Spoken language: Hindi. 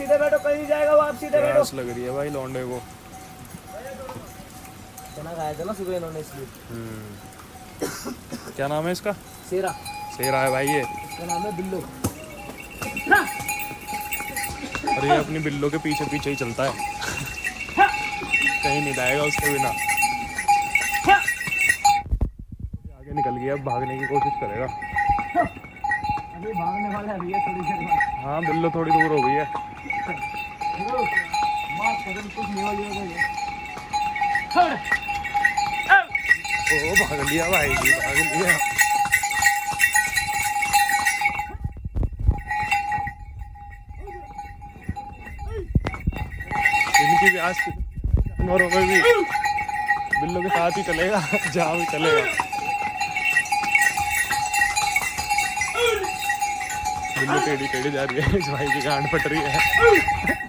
सीधे बैठो, कहीं नहीं जाएगा वो, आप सीधे बैठो। प्यास लग रही है भाई लौंडे को। चना खाया था ना सुबह इन्होंने इसलिए। क्या नाम है इसका? शेरा। शेरा है भाई ये। इसका नाम है बिल्लो। और ये अपनी बिल्लो के पीछे पीछे ही चलता है, कहीं नहीं जाएगा उसके बिना। आगे निकल गया, अब भागने की कोशिश करेगा। अभी भागने वाला है भैया थोड़ी देर बाद। हाँ बिल्लो थोड़ी दूर हो गई है। कुछ नहीं हो जाएगा। ओ भाग लिया भाई जी, भाग लिया। इनकी भी आज जानवरों में भी बिल्लो के साथ ही चलेगा जहाँ भी चलेगा। बिल्लो टेढ़ी टेढ़ी जा रही है, इस भाई की गांड फट रही है।